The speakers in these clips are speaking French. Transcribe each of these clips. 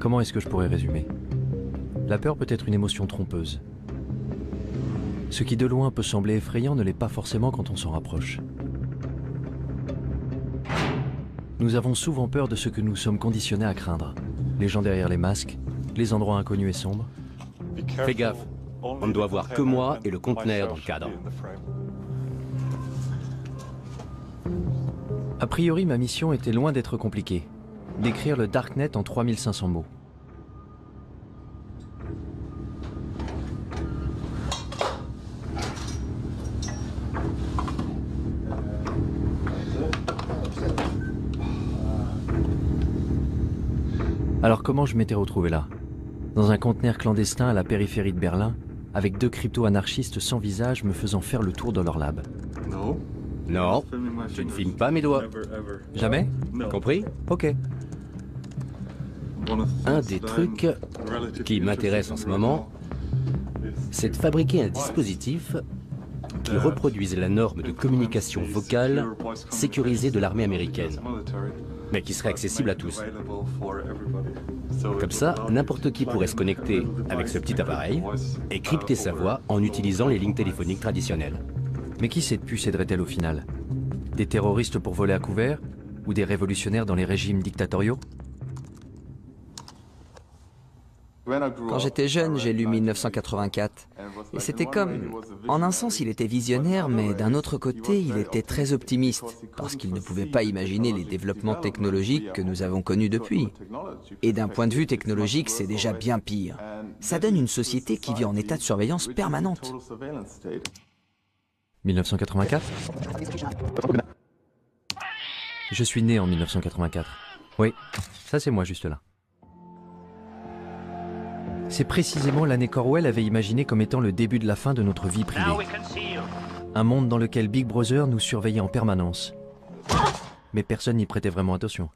Comment est-ce que je pourrais résumer? La peur peut être une émotion trompeuse. Ce qui de loin peut sembler effrayant ne l'est pas forcément quand on s'en rapproche. Nous avons souvent peur de ce que nous sommes conditionnés à craindre. Les gens derrière les masques, les endroits inconnus et sombres. Fais gaffe, on ne doit voir que moi et le conteneur dans le cadre. A priori, ma mission était loin d'être compliquée. Décrire le Darknet en 3500 mots. Alors comment je m'étais retrouvé là? Dans un conteneur clandestin à la périphérie de Berlin, avec 2 crypto-anarchistes sans visage me faisant faire le tour de leur lab. Non, je ne filme pas mes doigts. Jamais? Compris? Ok. Un des trucs qui m'intéresse en ce moment, c'est de fabriquer un dispositif qui reproduise la norme de communication vocale sécurisée de l'armée américaine, mais qui serait accessible à tous. Comme ça, n'importe qui pourrait se connecter avec ce petit appareil et crypter sa voix en utilisant les lignes téléphoniques traditionnelles. Mais qui cette puce aiderait-elle au final? Des terroristes pour voler à couvert? Ou des révolutionnaires dans les régimes dictatoriaux? Quand j'étais jeune, j'ai lu 1984. Et c'était comme... En un sens, il était visionnaire, mais d'un autre côté, il était très optimiste, parce qu'il ne pouvait pas imaginer les développements technologiques que nous avons connus depuis. Et d'un point de vue technologique, c'est déjà bien pire. Ça donne une société qui vit en état de surveillance permanente. 1984? Je suis né en 1984. Oui, ça c'est moi juste là. C'est précisément l'année qu'Orwell avait imaginé comme étant le début de la fin de notre vie privée. Un monde dans lequel Big Brother nous surveillait en permanence. Mais personne n'y prêtait vraiment attention.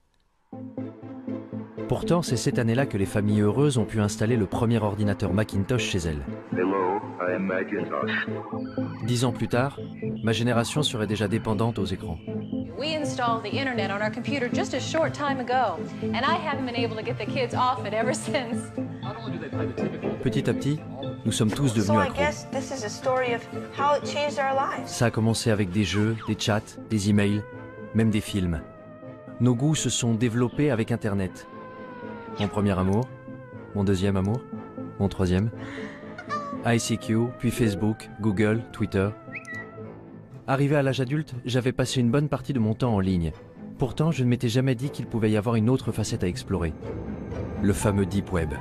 Pourtant, c'est cette année-là que les familles heureuses ont pu installer le premier ordinateur Macintosh chez elles. Hello, I am Macintosh. 10 ans plus tard, ma génération serait déjà dépendante aux écrans. We installed the internet on our computer just a short time ago, and I haven't been able to get the kids off it ever since. Petit à petit, nous sommes tous devenus accros. Ça a commencé avec des jeux, des chats, des emails, même des films. Nos goûts se sont développés avec Internet. Mon premier amour, mon deuxième amour, mon troisième. ICQ, puis Facebook, Google, Twitter. Arrivé à l'âge adulte, j'avais passé une bonne partie de mon temps en ligne. Pourtant, je ne m'étais jamais dit qu'il pouvait y avoir une autre facette à explorer. Le fameux Deep Web.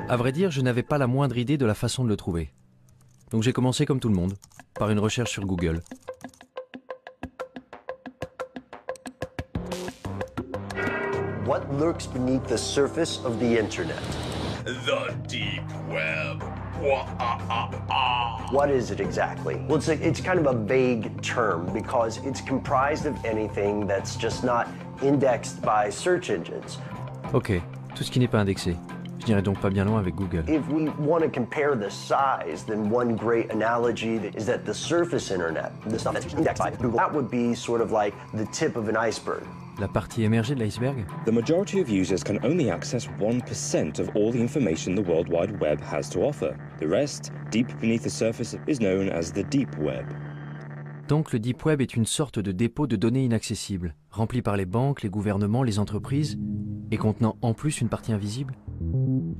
À vrai dire, je n'avais pas la moindre idée de la façon de le trouver. Donc j'ai commencé comme tout le monde, par une recherche sur Google. What lurks beneath the surface of the internet? The deep web. What is it exactly? Well, it's kind of a vague term because it's comprised of anything that's just not indexed by search engines. Ok, tout ce qui n'est pas indexé. Je n'irai donc pas bien loin avec Google. If we want to compare the size, then one great analogy is that the surface internet, the stuff that's indexed by Google, that would be sort of like the tip of an iceberg. La partie émergée de l'iceberg? The majority of users can only access 1% of all the information the World Wide Web has to offer. The rest, deep beneath the surface, is known as the deep web. Donc le Deep Web est une sorte de dépôt de données inaccessibles, rempli par les banques, les gouvernements, les entreprises, et contenant en plus une partie invisible?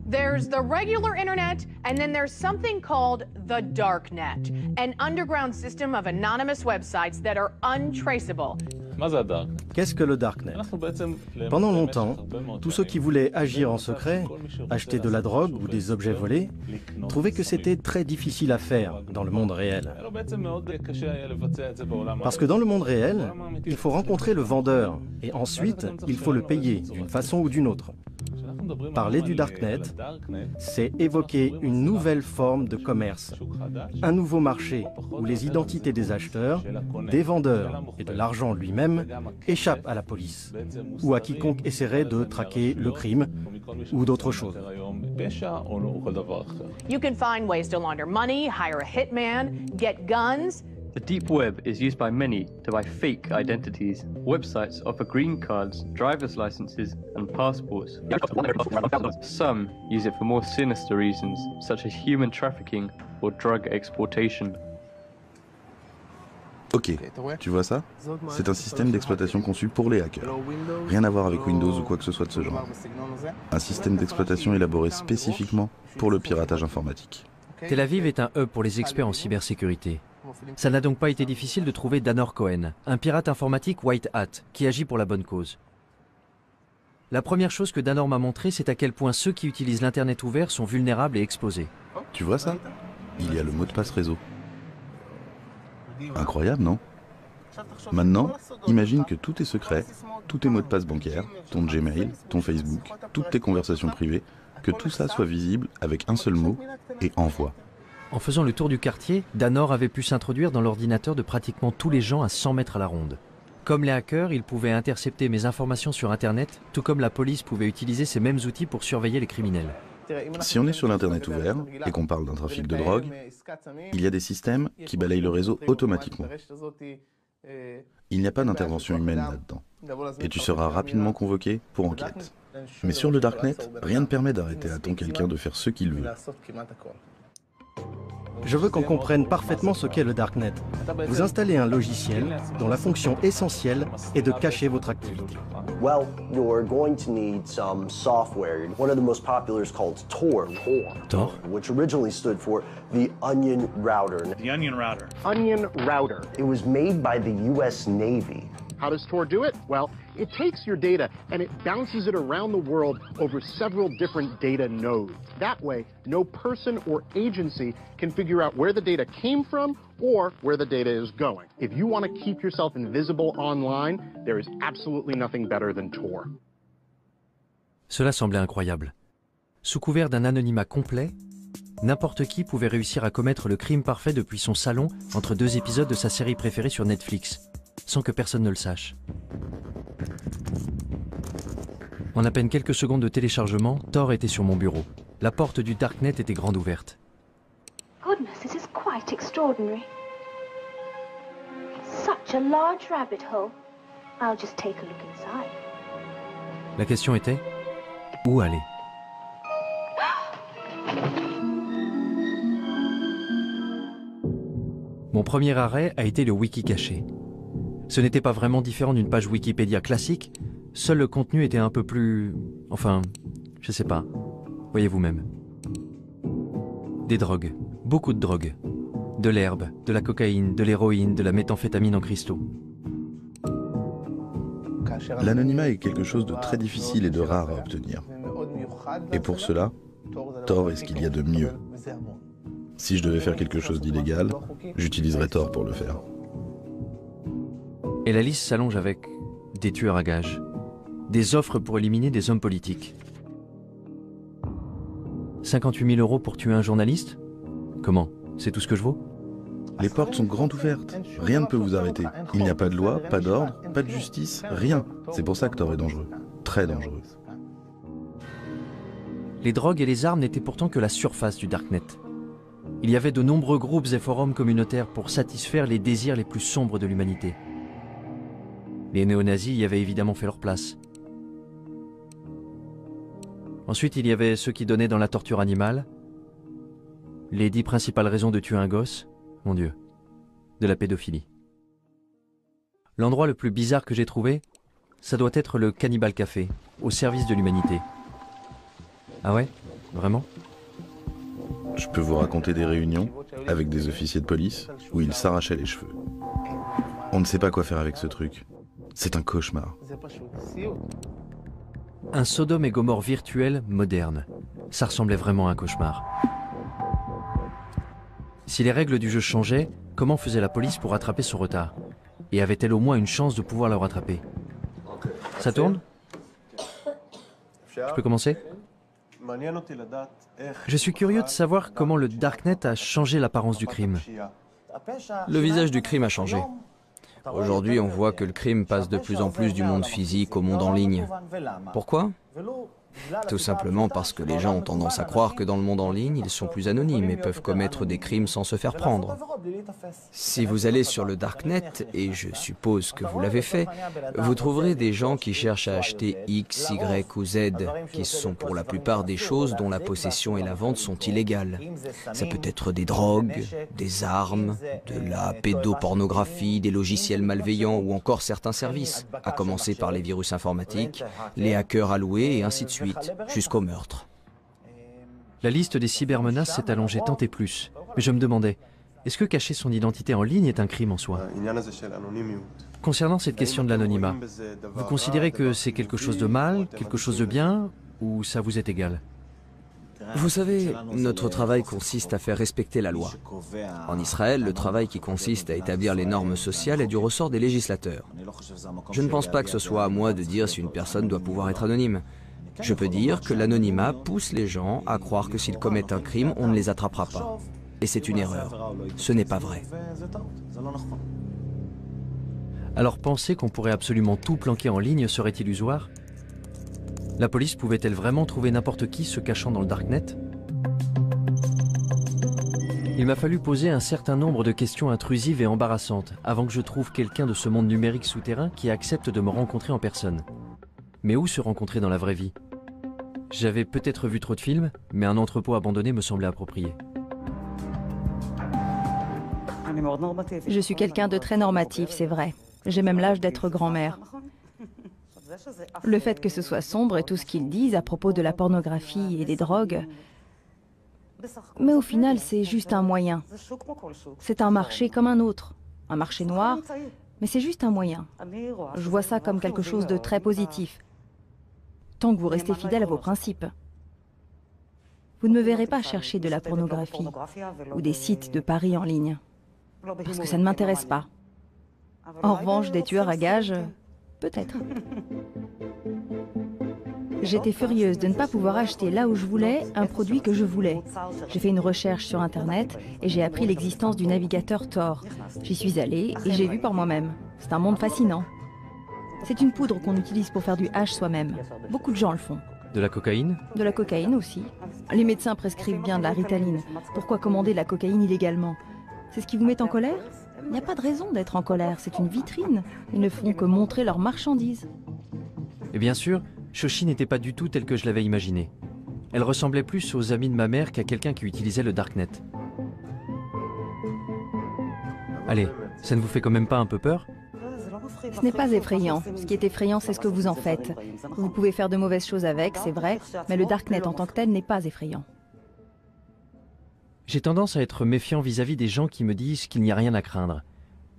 There's the regular internet, and then there's something called the darknet, an underground system of anonymous websites that are untraceable. Qu'est-ce que le Darknet? Pendant longtemps, tous ceux qui voulaient agir en secret, acheter de la drogue ou des objets volés, trouvaient que c'était très difficile à faire dans le monde réel. Parce que dans le monde réel, il faut rencontrer le vendeur et ensuite, il faut le payer d'une façon ou d'une autre. Parler du Darknet, c'est évoquer une nouvelle forme de commerce, un nouveau marché où les identités des acheteurs, des vendeurs et de l'argent lui-même échappent à la police ou à quiconque essaierait de traquer le crime ou d'autres choses. You can find ways to launder money, hire a hitman, get guns, The deep web is used by many to buy fake identities. Websites offer green cards, driver's licenses, and passports. Some use it for more sinister reasons, such as human trafficking or drug exportation. Ok, tu vois ça? C'est un système d'exploitation conçu pour les hackers. Rien à voir avec Windows ou quoi que ce soit de ce genre. Un système d'exploitation élaboré spécifiquement pour le piratage informatique. Tel Aviv est un hub pour les experts en cybersécurité. Ça n'a donc pas été difficile de trouver Danor Cohen, un pirate informatique white hat, qui agit pour la bonne cause. La première chose que Danor m'a montré, c'est à quel point ceux qui utilisent l'Internet ouvert sont vulnérables et exposés. Tu vois ça? Il y a le mot de passe réseau. Incroyable, non? Maintenant, imagine que tous tes secrets, tous tes mots de passe bancaires, ton Gmail, ton Facebook, toutes tes conversations privées, que tout ça soit visible avec un seul mot et envoie. En faisant le tour du quartier, Danor avait pu s'introduire dans l'ordinateur de pratiquement tous les gens à 100 mètres à la ronde. Comme les hackers, ils pouvaient intercepter mes informations sur Internet, tout comme la police pouvait utiliser ces mêmes outils pour surveiller les criminels. Si on est sur l'Internet ouvert et qu'on parle d'un trafic de drogue, il y a des systèmes qui balayent le réseau automatiquement. Il n'y a pas d'intervention humaine là-dedans. Et tu seras rapidement convoqué pour enquête. Mais sur le Darknet, rien ne permet d'arrêter à ton quelqu'un de faire ce qu'il veut. Je veux qu'on comprenne parfaitement ce qu'est le Darknet. Vous installez un logiciel dont la fonction essentielle est de cacher votre activité. Well, you're going to need some software. One of the most popular is called Tor. Tor? Which originally stood for the Onion Router. The Onion Router. Onion Router. It was made by the US Navy. How does Tor do it? Well, it takes your data and it bounces it around the world over several different data nodes. That way, no person or agency can figure out where the data came from or where the data is going. If you want to keep yourself invisible online, there is absolutely nothing better than Tor. Cela semblait incroyable. Sous couvert d'un anonymat complet, n'importe qui pouvait réussir à commettre le crime parfait depuis son salon entre deux épisodes de sa série préférée sur Netflix, sans que personne ne le sache. En à peine quelques secondes de téléchargement, Tor était sur mon bureau. La porte du Darknet était grande ouverte. Goodness, this is quite extraordinary. Such a large rabbit hole. I'll just take a look inside. La question était, où aller? Mon premier arrêt a été le wiki caché. Ce n'était pas vraiment différent d'une page Wikipédia classique, seul le contenu était un peu plus... enfin, je sais pas, voyez vous-même. Des drogues, beaucoup de drogues. De l'herbe, de la cocaïne, de l'héroïne, de la méthamphétamine en cristaux. L'anonymat est quelque chose de très difficile et de rare à obtenir. Et pour cela, Tor est ce qu'il y a de mieux. Si je devais faire quelque chose d'illégal, j'utiliserais Tor pour le faire. Et la liste s'allonge avec des tueurs à gages, des offres pour éliminer des hommes politiques. 58 000 € pour tuer un journaliste? Comment? C'est tout ce que je vaux? Les portes sont grandes ouvertes. Rien ne peut vous arrêter. Il n'y a pas de loi, pas d'ordre, pas de justice, rien. C'est pour ça que Tor est dangereux. Très dangereux. Les drogues et les armes n'étaient pourtant que la surface du Darknet. Il y avait de nombreux groupes et forums communautaires pour satisfaire les désirs les plus sombres de l'humanité. Les néo-nazis y avaient évidemment fait leur place. Ensuite, il y avait ceux qui donnaient dans la torture animale. Les 10 principales raisons de tuer un gosse, mon Dieu, de la pédophilie. L'endroit le plus bizarre que j'ai trouvé, ça doit être le Cannibal Café, au service de l'humanité. Ah ouais? Vraiment? Je peux vous raconter des réunions avec des officiers de police où ils s'arrachaient les cheveux. On ne sait pas quoi faire avec ce truc. C'est un cauchemar. Un Sodome et Gomorrhe virtuel moderne. Ça ressemblait vraiment à un cauchemar. Si les règles du jeu changeaient, comment faisait la police pour rattraper son retard? Et avait-elle au moins une chance de pouvoir le rattraper? Ça tourne? Je peux commencer? Je suis curieux de savoir comment le Darknet a changé l'apparence du crime. Le visage du crime a changé. Aujourd'hui, on voit que le crime passe de plus en plus du monde physique au monde en ligne. Pourquoi? Tout simplement parce que les gens ont tendance à croire que dans le monde en ligne, ils sont plus anonymes et peuvent commettre des crimes sans se faire prendre. Si vous allez sur le Darknet, et je suppose que vous l'avez fait, vous trouverez des gens qui cherchent à acheter X, Y ou Z, qui sont pour la plupart des choses dont la possession et la vente sont illégales. Ça peut être des drogues, des armes, de la pédopornographie, des logiciels malveillants ou encore certains services, à commencer par les virus informatiques, les hackers alloués et ainsi de suite, jusqu'au meurtre. La liste des cybermenaces s'est allongée tant et plus. Mais je me demandais, est-ce que cacher son identité en ligne est un crime en soi? Concernant cette question de l'anonymat, vous considérez que c'est quelque chose de mal, quelque chose de bien, ou ça vous est égal? Vous savez, notre travail consiste à faire respecter la loi. En Israël, le travail qui consiste à établir les normes sociales est du ressort des législateurs. Je ne pense pas que ce soit à moi de dire si une personne doit pouvoir être anonyme. Je peux dire que l'anonymat pousse les gens à croire que s'ils commettent un crime, on ne les attrapera pas. Et c'est une erreur. Ce n'est pas vrai. Alors penser qu'on pourrait absolument tout planquer en ligne serait illusoire? La police pouvait-elle vraiment trouver n'importe qui se cachant dans le Darknet? Il m'a fallu poser un certain nombre de questions intrusives et embarrassantes avant que je trouve quelqu'un de ce monde numérique souterrain qui accepte de me rencontrer en personne. Mais où se rencontrer dans la vraie vie? J'avais peut-être vu trop de films, mais un entrepôt abandonné me semblait approprié. Je suis quelqu'un de très normatif, c'est vrai. J'ai même l'âge d'être grand-mère. Le fait que ce soit sombre et tout ce qu'ils disent à propos de la pornographie et des drogues, mais au final, c'est juste un moyen. C'est un marché comme un autre, un marché noir, mais c'est juste un moyen. Je vois ça comme quelque chose de très positif, tant que vous restez fidèle à vos principes. Vous ne me verrez pas chercher de la pornographie ou des sites de paris en ligne, parce que ça ne m'intéresse pas. En revanche, des tueurs à gages, peut-être. J'étais furieuse de ne pas pouvoir acheter là où je voulais un produit que je voulais. J'ai fait une recherche sur Internet et j'ai appris l'existence du navigateur Tor. J'y suis allée et j'ai vu par moi-même. C'est un monde fascinant. C'est une poudre qu'on utilise pour faire du hash soi-même. Beaucoup de gens le font. De la cocaïne? De la cocaïne aussi. Les médecins prescrivent bien de la Ritaline. Pourquoi commander de la cocaïne illégalement? C'est ce qui vous met en colère? Il n'y a pas de raison d'être en colère, c'est une vitrine. Ils ne font que montrer leurs marchandises. Et bien sûr, Shoshi n'était pas du tout telle que je l'avais imaginée. Elle ressemblait plus aux amis de ma mère qu'à quelqu'un qui utilisait le Darknet. Allez, ça ne vous fait quand même pas un peu peur? Ce n'est pas effrayant. Ce qui est effrayant, c'est ce que vous en faites. Vous pouvez faire de mauvaises choses avec, c'est vrai, mais le Darknet en tant que tel n'est pas effrayant. J'ai tendance à être méfiant vis-à-vis des gens qui me disent qu'il n'y a rien à craindre.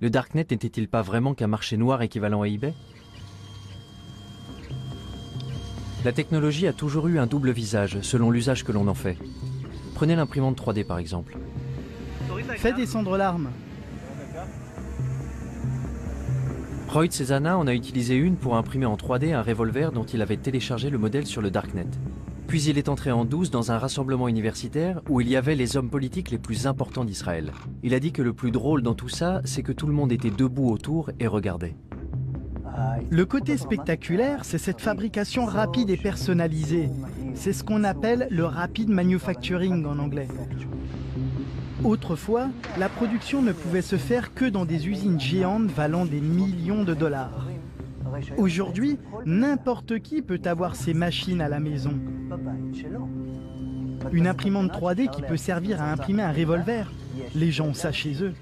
Le Darknet n'était-il pas vraiment qu'un marché noir équivalent à eBay? La technologie a toujours eu un double visage, selon l'usage que l'on en fait. Prenez l'imprimante 3D par exemple. Fais descendre l'arme. Roy Cezana en a utilisé une pour imprimer en 3D un revolver dont il avait téléchargé le modèle sur le Darknet. Puis il est entré en douce dans un rassemblement universitaire où il y avait les hommes politiques les plus importants d'Israël. Il a dit que le plus drôle dans tout ça, c'est que tout le monde était debout autour et regardait. Le côté spectaculaire, c'est cette fabrication rapide et personnalisée. C'est ce qu'on appelle le rapid manufacturing en anglais. Autrefois, la production ne pouvait se faire que dans des usines géantes valant des millions de dollars. Aujourd'hui, n'importe qui peut avoir ces machines à la maison. Une imprimante 3D qui peut servir à imprimer un revolver. Les gens ont ça chez eux.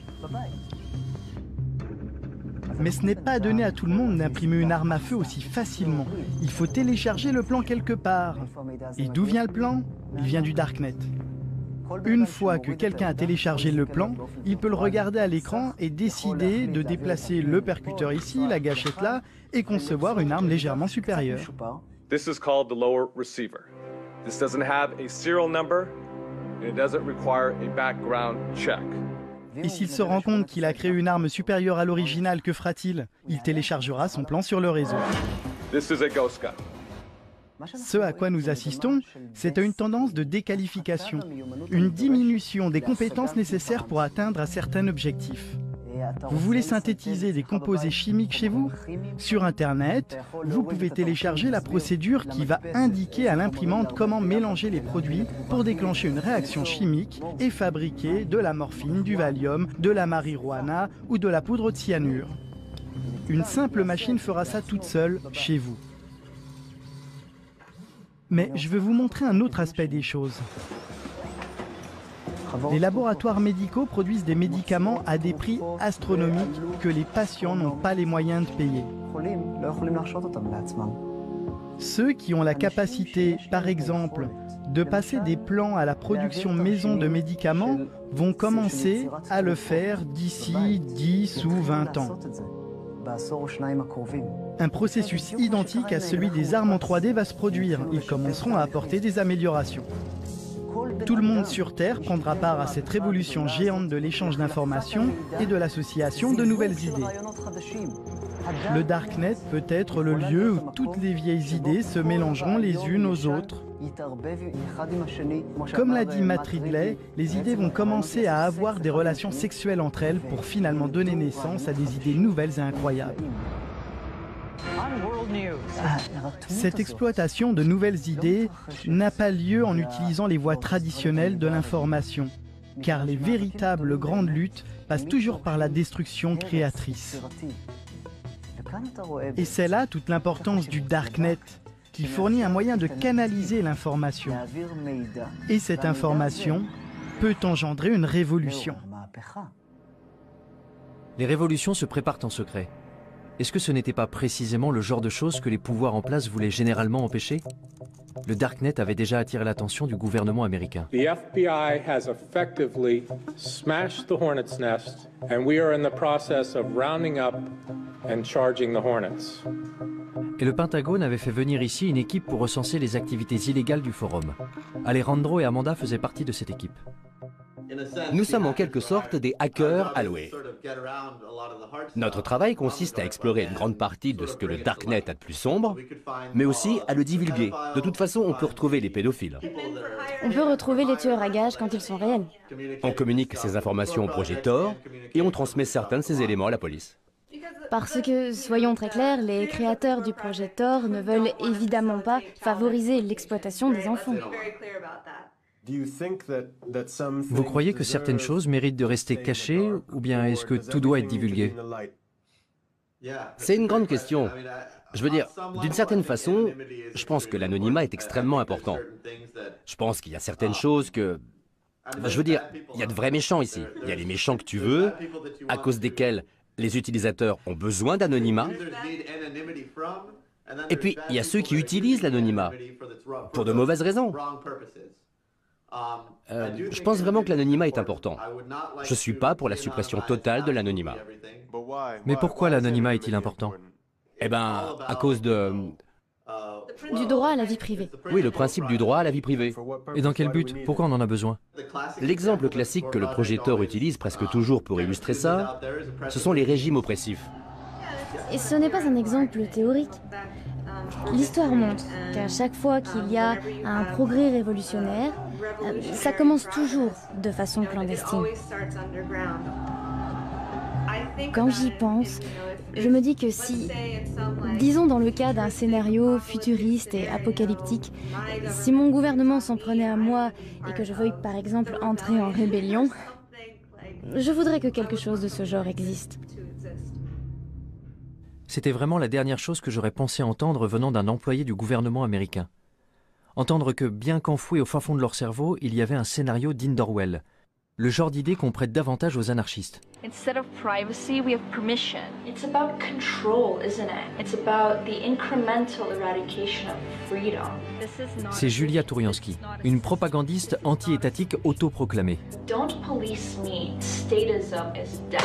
Mais ce n'est pas donné à tout le monde d'imprimer une arme à feu aussi facilement. Il faut télécharger le plan quelque part. Et d'où vient le plan? Il vient du Darknet. Une fois que quelqu'un a téléchargé le plan, il peut le regarder à l'écran et décider de déplacer le percuteur ici, la gâchette là, et concevoir une arme légèrement supérieure. This is called the lower receiver. This doesn't have a serial number and it doesn't require a background check. Et s'il se rend compte qu'il a créé une arme supérieure à l'original, que fera-t-il? Il téléchargera son plan sur le réseau. This is a ghost gun. Ce à quoi nous assistons, c'est à une tendance de déqualification, une diminution des compétences nécessaires pour atteindre un certain objectif. Vous voulez synthétiser des composés chimiques chez vous? Sur Internet, vous pouvez télécharger la procédure qui va indiquer à l'imprimante comment mélanger les produits pour déclencher une réaction chimique et fabriquer de la morphine, du Valium, de la marijuana ou de la poudre de cyanure. Une simple machine fera ça toute seule chez vous. Mais je veux vous montrer un autre aspect des choses. Les laboratoires médicaux produisent des médicaments à des prix astronomiques que les patients n'ont pas les moyens de payer. Ceux qui ont la capacité, par exemple, de passer des plans à la production maison de médicaments vont commencer à le faire d'ici 10 ou 20 ans. Un processus identique à celui des armes en 3D va se produire. Ils commenceront à apporter des améliorations. Tout le monde sur Terre prendra part à cette révolution géante de l'échange d'informations et de l'association de nouvelles idées. Le Darknet peut être le lieu où toutes les vieilles idées se mélangeront les unes aux autres. Comme l'a dit Matt Ridley, les idées vont commencer à avoir des relations sexuelles entre elles pour finalement donner naissance à des idées nouvelles et incroyables. Cette exploitation de nouvelles idées n'a pas lieu en utilisant les voies traditionnelles de l'information, car les véritables grandes luttes passent toujours par la destruction créatrice. Et c'est là toute l'importance du Darknet, qui fournit un moyen de canaliser l'information. Et cette information peut engendrer une révolution. Les révolutions se préparent en secret. Est-ce que ce n'était pas précisément le genre de choses que les pouvoirs en place voulaient généralement empêcher? Le Darknet avait déjà attiré l'attention du gouvernement américain. The FBI has effectively smashed the Hornet's Nest, and we are in the process of rounding up and charging the Hornets. Et le Pentagone avait fait venir ici une équipe pour recenser les activités illégales du forum. Alejandro et Amanda faisaient partie de cette équipe. Nous sommes en quelque sorte des hackers alloués. Notre travail consiste à explorer une grande partie de ce que le Darknet a de plus sombre, mais aussi à le divulguer. De toute façon, on peut retrouver les pédophiles. On peut retrouver les tueurs à gages quand ils sont réels. On communique ces informations au projet Tor et on transmet certains de ces éléments à la police. Parce que, soyons très clairs, les créateurs du projet Tor ne veulent évidemment pas favoriser l'exploitation des enfants. Vous croyez que certaines choses méritent de rester cachées, ou bien est-ce que tout doit être divulgué? C'est une grande question. Je veux dire, d'une certaine façon, je pense que l'anonymat est extrêmement important. Je pense qu'il y a certaines choses que... Je veux dire, il y a de vrais méchants ici. Il y a les méchants que tu veux, à cause desquels les utilisateurs ont besoin d'anonymat. Et puis, il y a ceux qui utilisent l'anonymat pour de mauvaises raisons. Je pense vraiment que l'anonymat est important. Je ne suis pas pour la suppression totale de l'anonymat. Mais pourquoi l'anonymat est-il important? Eh bien, à cause de... Du droit à la vie privée. Oui, le principe du droit à la vie privée. Et dans quel but? Pourquoi on en a besoin? L'exemple classique que le projet Tor utilise presque toujours pour illustrer ça, ce sont les régimes oppressifs. Et ce n'est pas un exemple théorique. L'histoire montre qu'à chaque fois qu'il y a un progrès révolutionnaire, ça commence toujours de façon clandestine. Quand j'y pense, je me dis que si, disons dans le cas d'un scénario futuriste et apocalyptique, si mon gouvernement s'en prenait à moi et que je veuille par exemple entrer en rébellion, je voudrais que quelque chose de ce genre existe. C'était vraiment la dernière chose que j'aurais pensé entendre venant d'un employé du gouvernement américain. Entendre que, bien qu'enfoui au fin fond de leur cerveau, il y avait un scénario digne d'Orwell. Le genre d'idée qu'on prête davantage aux anarchistes. Instead of privacy, we have permission. It's about control, isn't it? It's about the incremental eradication of freedom. C'est Julia Touriansky, une propagandiste anti-étatique autoproclamée. Don't police me. Statism is death.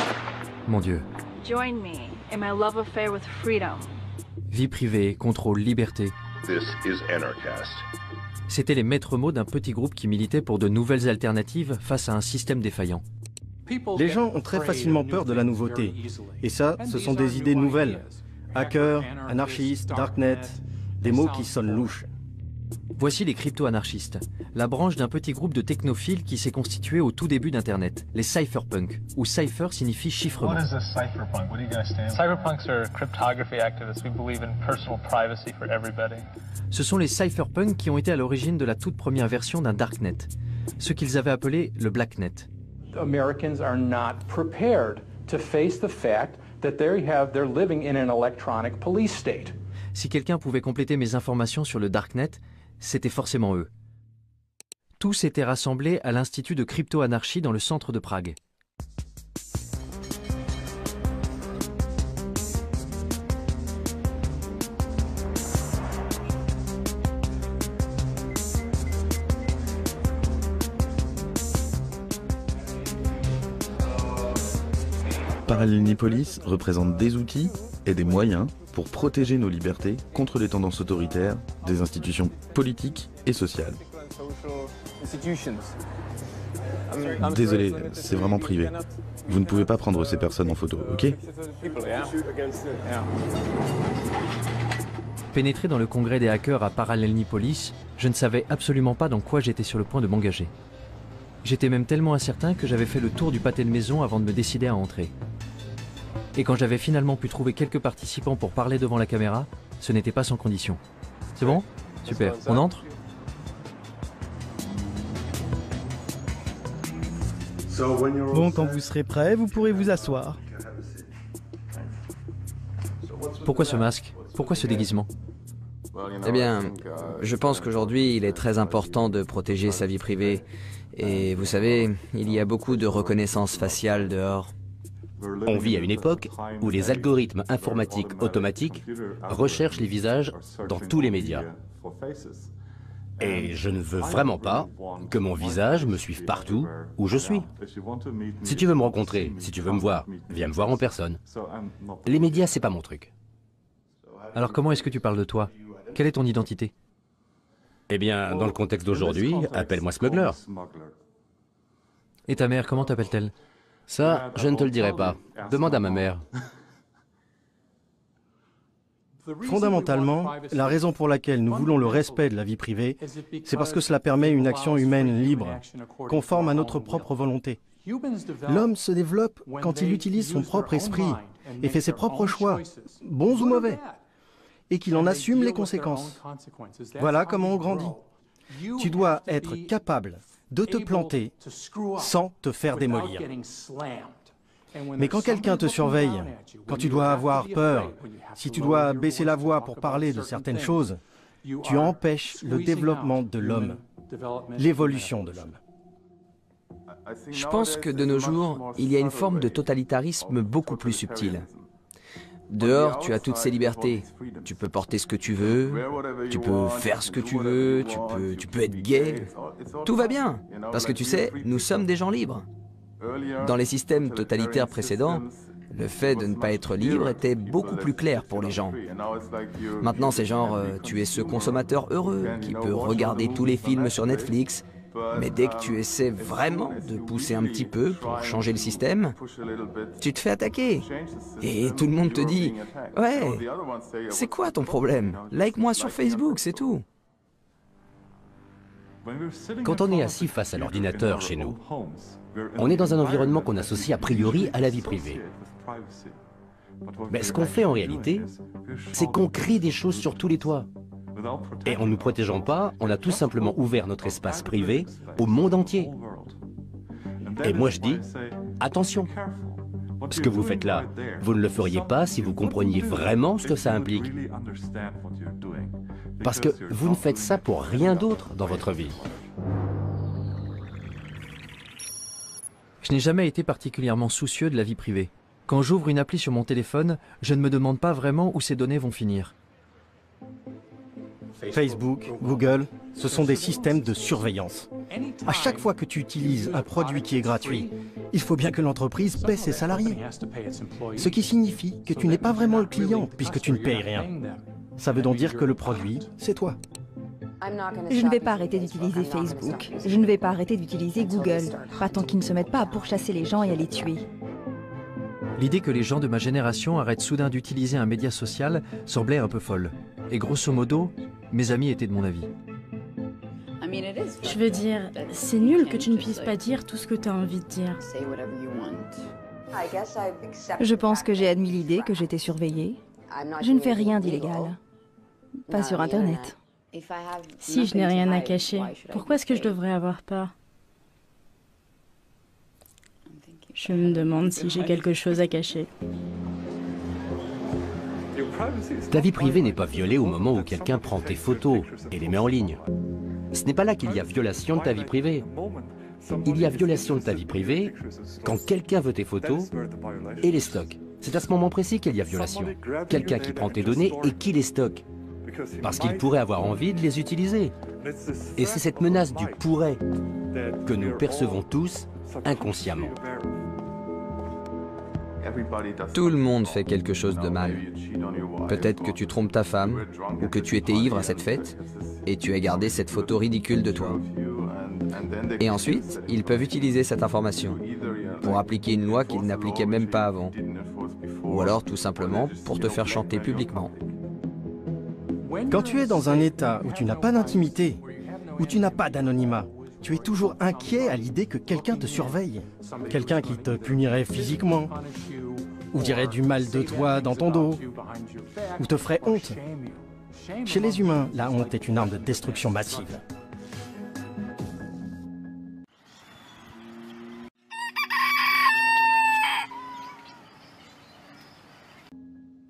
Mon Dieu. Join me in my love affair with freedom. Vie privée, contrôle, liberté. This is Anarchast. C'étaient les maîtres mots d'un petit groupe qui militait pour de nouvelles alternatives face à un système défaillant. Les gens ont très facilement peur de la nouveauté. Et ça, ce sont des idées nouvelles. Hacker, anarchiste, darknet, des mots qui sonnent louches. Voici les crypto-anarchistes, la branche d'un petit groupe de technophiles qui s'est constitué au tout début d'Internet, les cypherpunks, où cypher signifie chiffrement. What is a cypherpunk? What do you guys stand for? Cypherpunks are cryptography activists. We believe in personal privacy for everybody. Ce sont les cypherpunks qui ont été à l'origine de la toute première version d'un darknet, ce qu'ils avaient appelé le blacknet. Americans are not prepared to face the fact that they're living in an electronic police state. Si quelqu'un pouvait compléter mes informations sur le darknet, c'était forcément eux. Tous étaient rassemblés à l'Institut de crypto-anarchie dans le centre de Prague. Parallelnipolis représente des outils et des moyens pour protéger nos libertés contre les tendances autoritaires des institutions politiques et sociales. Désolé, c'est vraiment privé. Vous ne pouvez pas prendre ces personnes en photo, ok? Pénétré dans le congrès des hackers à Parallelnipolis, je ne savais absolument pas dans quoi j'étais sur le point de m'engager. J'étais même tellement incertain que j'avais fait le tour du pâté de maison avant de me décider à entrer. Et quand j'avais finalement pu trouver quelques participants pour parler devant la caméra, ce n'était pas sans condition. C'est bon? Super. On entre? Bon, quand vous serez prêt, vous pourrez vous asseoir. Pourquoi ce masque? Pourquoi ce déguisement? Eh bien, je pense qu'aujourd'hui, il est très important de protéger sa vie privée. Et vous savez, il y a beaucoup de reconnaissance faciale dehors. On vit à une époque où les algorithmes informatiques automatiques recherchent les visages dans tous les médias. Et je ne veux vraiment pas que mon visage me suive partout où je suis. Si tu veux me rencontrer, si tu veux me voir, viens me voir en personne. Les médias, c'est pas mon truc. Alors comment est-ce que tu parles de toi? Quelle est ton identité? Eh bien, dans le contexte d'aujourd'hui, appelle-moi Smuggler. Et ta mère, comment t'appelle-t-elle? Ça, je ne te le dirai pas. Demande à ma mère. Fondamentalement, la raison pour laquelle nous voulons le respect de la vie privée, c'est parce que cela permet une action humaine libre, conforme à notre propre volonté. L'homme se développe quand il utilise son propre esprit et fait ses propres choix, bons ou mauvais, et qu'il en assume les conséquences. Voilà comment on grandit. Tu dois être capable de te planter sans te faire démolir. Mais quand quelqu'un te surveille, quand tu dois avoir peur, si tu dois baisser la voix pour parler de certaines choses, tu empêches le développement de l'homme, l'évolution de l'homme. Je pense que de nos jours, il y a une forme de totalitarisme beaucoup plus subtile. Dehors, tu as toutes ces libertés. Tu peux porter ce que tu veux, tu peux faire ce que tu veux, tu peux être gay. Tout va bien, parce que tu sais, nous sommes des gens libres. Dans les systèmes totalitaires précédents, le fait de ne pas être libre était beaucoup plus clair pour les gens. Maintenant, c'est genre, tu es ce consommateur heureux qui peut regarder tous les films sur Netflix, mais dès que tu essaies vraiment de pousser un petit peu pour changer le système, tu te fais attaquer. Et tout le monde te dit « Ouais, c'est quoi ton problème? Like-moi sur Facebook, c'est tout. » Quand on est assis face à l'ordinateur chez nous, on est dans un environnement qu'on associe a priori à la vie privée. Mais ce qu'on fait en réalité, c'est qu'on crie des choses sur tous les toits. Et en ne nous protégeant pas, on a tout simplement ouvert notre espace privé au monde entier. Et moi je dis, attention, ce que vous faites là, vous ne le feriez pas si vous compreniez vraiment ce que ça implique. Parce que vous ne faites ça pour rien d'autre dans votre vie. Je n'ai jamais été particulièrement soucieux de la vie privée. Quand j'ouvre une appli sur mon téléphone, je ne me demande pas vraiment où ces données vont finir. Facebook, Google, ce sont des systèmes de surveillance. À chaque fois que tu utilises un produit qui est gratuit, il faut bien que l'entreprise paie ses salariés. Ce qui signifie que tu n'es pas vraiment le client puisque tu ne payes rien. Ça veut donc dire que le produit, c'est toi. Je ne vais pas arrêter d'utiliser Facebook. Je ne vais pas arrêter d'utiliser Google. Pas tant qu'ils ne se mettent pas à pourchasser les gens et à les tuer. L'idée que les gens de ma génération arrêtent soudain d'utiliser un média social semblait un peu folle. Et grosso modo, mes amis étaient de mon avis. Je veux dire, c'est nul que tu ne puisses pas dire tout ce que tu as envie de dire. Je pense que j'ai admis l'idée que j'étais surveillée. Je ne fais rien d'illégal. Pas sur Internet. Si je n'ai rien à cacher, pourquoi est-ce que je devrais avoir peur? Je me demande si j'ai quelque chose à cacher. Ta vie privée n'est pas violée au moment où quelqu'un prend tes photos et les met en ligne. Ce n'est pas là qu'il y a violation de ta vie privée. Il y a violation de ta vie privée quand quelqu'un veut tes photos et les stocke. C'est à ce moment précis qu'il y a violation. Quelqu'un qui prend tes données et qui les stocke. Parce qu'il pourrait avoir envie de les utiliser. Et c'est cette menace du « pourrait » que nous percevons tous inconsciemment. Tout le monde fait quelque chose de mal. Peut-être que tu trompes ta femme, ou que tu étais ivre à cette fête, et tu as gardé cette photo ridicule de toi. Et ensuite, ils peuvent utiliser cette information pour appliquer une loi qu'ils n'appliquaient même pas avant. Ou alors tout simplement pour te faire chanter publiquement. Quand tu es dans un état où tu n'as pas d'intimité, où tu n'as pas d'anonymat, tu es toujours inquiet à l'idée que quelqu'un te surveille. Quelqu'un qui te punirait physiquement, ou dirait du mal de toi dans ton dos, ou te ferait honte. Chez les humains, la honte est une arme de destruction massive.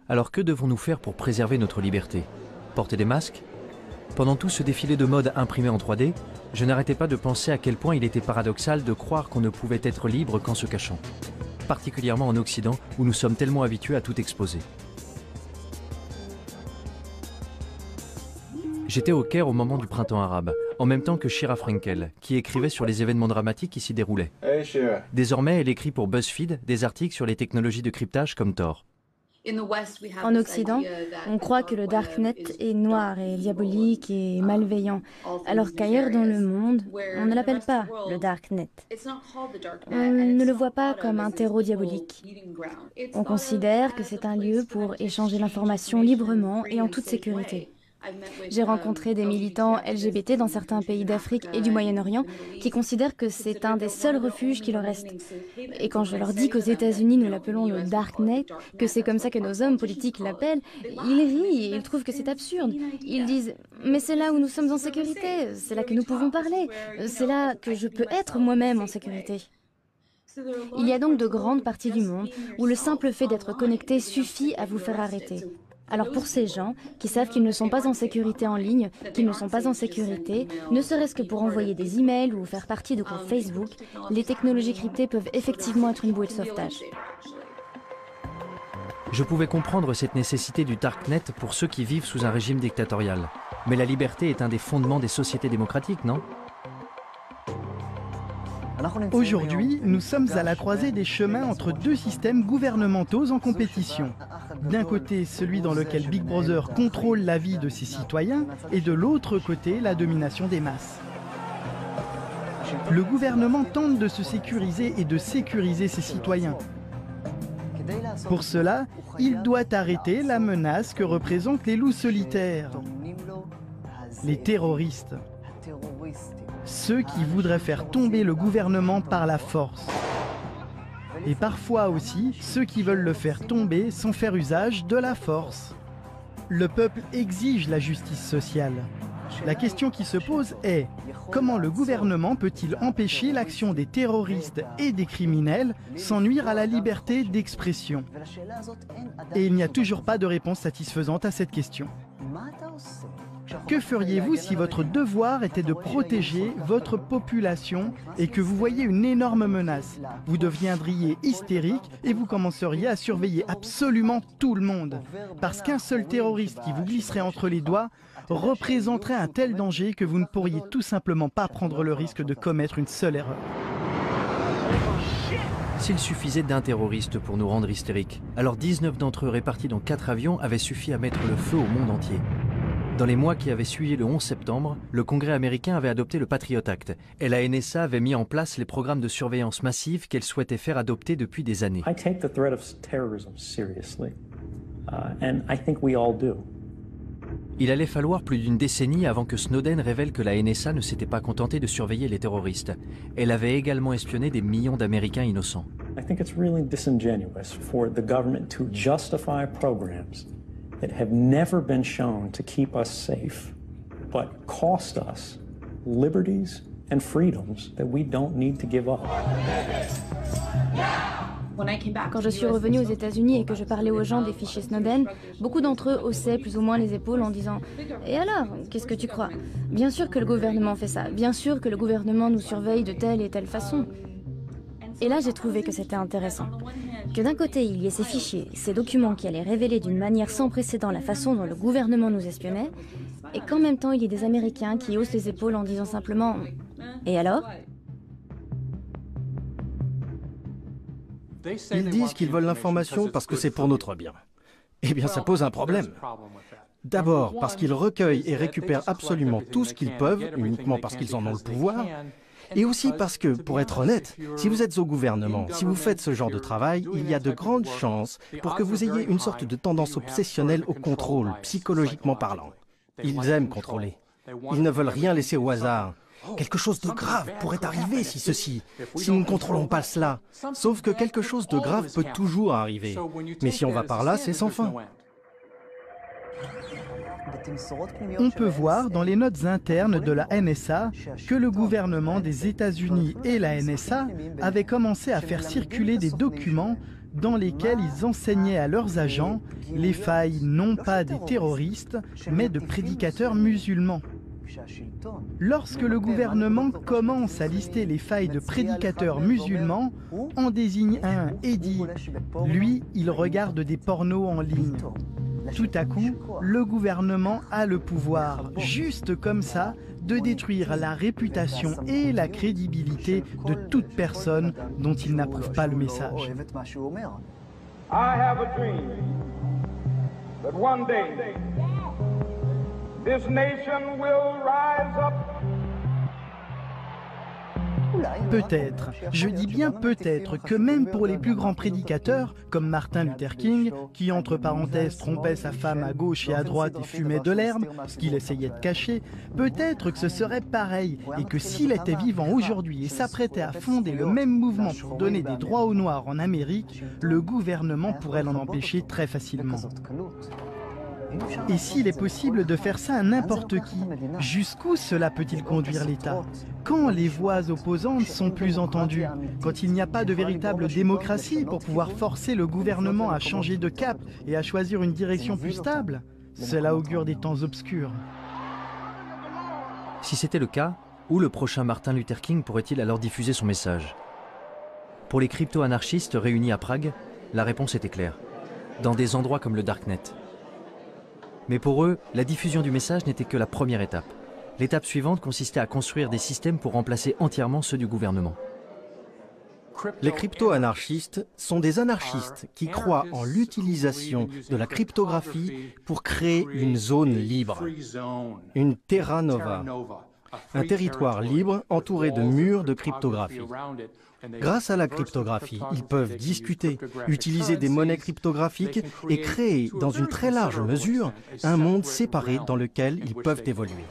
Alors que devons-nous faire pour préserver notre liberté? Porter des masques? Pendant tout ce défilé de mode imprimé en 3D, je n'arrêtais pas de penser à quel point il était paradoxal de croire qu'on ne pouvait être libre qu'en se cachant. Particulièrement en Occident, où nous sommes tellement habitués à tout exposer. J'étais au Caire au moment du printemps arabe, en même temps que Shira Frankel, qui écrivait sur les événements dramatiques qui s'y déroulaient. Désormais, elle écrit pour BuzzFeed des articles sur les technologies de cryptage comme Tor. En Occident, on croit que le Darknet est noir et diabolique et malveillant, alors qu'ailleurs dans le monde, on ne l'appelle pas le Darknet. On ne le voit pas comme un terreau diabolique. On considère que c'est un lieu pour échanger l'information librement et en toute sécurité. J'ai rencontré des militants LGBT dans certains pays d'Afrique et du Moyen-Orient qui considèrent que c'est un des seuls refuges qui leur reste. Et quand je leur dis qu'aux États-Unis nous l'appelons le Darknet, que c'est comme ça que nos hommes politiques l'appellent, ils rient et ils trouvent que c'est absurde. Ils disent « mais c'est là où nous sommes en sécurité, c'est là que nous pouvons parler, c'est là que je peux être moi-même en sécurité ». Il y a donc de grandes parties du monde où le simple fait d'être connecté suffit à vous faire arrêter. Alors pour ces gens qui savent qu'ils ne sont pas en sécurité en ligne, qu'ils ne sont pas en sécurité, ne serait-ce que pour envoyer des emails ou faire partie de groupes Facebook, les technologies cryptées peuvent effectivement être une bouée de sauvetage. Je pouvais comprendre cette nécessité du Darknet pour ceux qui vivent sous un régime dictatorial. Mais la liberté est un des fondements des sociétés démocratiques, non? Aujourd'hui, nous sommes à la croisée des chemins entre deux systèmes gouvernementaux en compétition. D'un côté, celui dans lequel Big Brother contrôle la vie de ses citoyens, et de l'autre côté, la domination des masses. Le gouvernement tente de se sécuriser et de sécuriser ses citoyens. Pour cela, il doit arrêter la menace que représentent les loups solitaires, les terroristes. Ceux qui voudraient faire tomber le gouvernement par la force. Et parfois aussi, ceux qui veulent le faire tomber sans faire usage de la force. Le peuple exige la justice sociale. La question qui se pose est, comment le gouvernement peut-il empêcher l'action des terroristes et des criminels sans nuire à la liberté d'expression? Et il n'y a toujours pas de réponse satisfaisante à cette question. Que feriez-vous si votre devoir était de protéger votre population et que vous voyez une énorme menace? Vous deviendriez hystérique et vous commenceriez à surveiller absolument tout le monde. Parce qu'un seul terroriste qui vous glisserait entre les doigts représenterait un tel danger que vous ne pourriez tout simplement pas prendre le risque de commettre une seule erreur. S'il suffisait d'un terroriste pour nous rendre hystériques, alors 19 d'entre eux répartis dans 4 avions avaient suffi à mettre le feu au monde entier. Dans les mois qui avaient suivi le 11 septembre, le Congrès américain avait adopté le Patriot Act et la NSA avait mis en place les programmes de surveillance massive qu'elle souhaitait faire adopter depuis des années. I take the threat of terrorism seriously, and I think we all do. Il allait falloir plus d'une décennie avant que Snowden révèle que la NSA ne s'était pas contentée de surveiller les terroristes. Elle avait également espionné des millions d'Américains innocents. I think it's really disingenuous for the government to justify programs that have never been shown to keep us safe, but cost us liberties and freedoms that we don't need to give up. Quand je suis revenue aux États-Unis et que je parlais aux gens des fichiers Snowden, beaucoup d'entre eux haussaient plus ou moins les épaules en disant « Et alors, qu'est-ce que tu crois? Bien sûr que le gouvernement fait ça, bien sûr que le gouvernement nous surveille de telle et telle façon. » Et là, j'ai trouvé que c'était intéressant. Que d'un côté, il y ait ces fichiers, ces documents qui allaient révéler d'une manière sans précédent la façon dont le gouvernement nous espionnait, et qu'en même temps, il y ait des Américains qui haussent les épaules en disant simplement « Et alors ?» Ils disent qu'ils veulent l'information parce que c'est pour notre bien. Eh bien, ça pose un problème. D'abord, parce qu'ils recueillent et récupèrent absolument tout ce qu'ils peuvent, uniquement parce qu'ils en ont le pouvoir, et aussi parce que, pour être honnête, si vous êtes au gouvernement, si vous faites ce genre de travail, il y a de grandes chances pour que vous ayez une sorte de tendance obsessionnelle au contrôle, psychologiquement parlant. Ils aiment contrôler. Ils ne veulent rien laisser au hasard. Quelque chose de grave pourrait arriver si nous ne contrôlons pas cela. Sauf que quelque chose de grave peut toujours arriver. Mais si on va par là, c'est sans fin. On peut voir dans les notes internes de la NSA que le gouvernement des États-Unis et la NSA avaient commencé à faire circuler des documents dans lesquels ils enseignaient à leurs agents les failles non pas des terroristes, mais de prédicateurs musulmans. Lorsque le gouvernement commence à lister les failles de prédicateurs musulmans, en désigne un et dit « lui, il regarde des pornos en ligne ». Tout à coup, le gouvernement a le pouvoir, juste comme ça, de détruire la réputation et la crédibilité de toute personne dont il n'approuve pas le message. I have a dream that one day this nation will rise up. Peut-être, je dis bien peut-être, que même pour les plus grands prédicateurs, comme Martin Luther King, qui entre parenthèses trompait sa femme à gauche et à droite et fumait de l'herbe, ce qu'il essayait de cacher, peut-être que ce serait pareil, et que s'il était vivant aujourd'hui et s'apprêtait à fonder le même mouvement pour donner des droits aux Noirs en Amérique, le gouvernement pourrait l'en empêcher très facilement. Et s'il est possible de faire ça à n'importe qui, jusqu'où cela peut-il conduire l'État? Quand les voix opposantes sont plus entendues? Quand il n'y a pas de véritable démocratie pour pouvoir forcer le gouvernement à changer de cap et à choisir une direction plus stable? Cela augure des temps obscurs. Si c'était le cas, où le prochain Martin Luther King pourrait-il alors diffuser son message? Pour les crypto-anarchistes réunis à Prague, la réponse était claire. Dans des endroits comme le Darknet. Mais pour eux, la diffusion du message n'était que la première étape. L'étape suivante consistait à construire des systèmes pour remplacer entièrement ceux du gouvernement. Les crypto-anarchistes sont des anarchistes qui croient en l'utilisation de la cryptographie pour créer une zone libre, une terra nova, un territoire libre entouré de murs de cryptographie. Grâce à la cryptographie, ils peuvent discuter, utiliser des monnaies cryptographiques et créer, dans une très large mesure, un monde séparé dans lequel ils peuvent évoluer.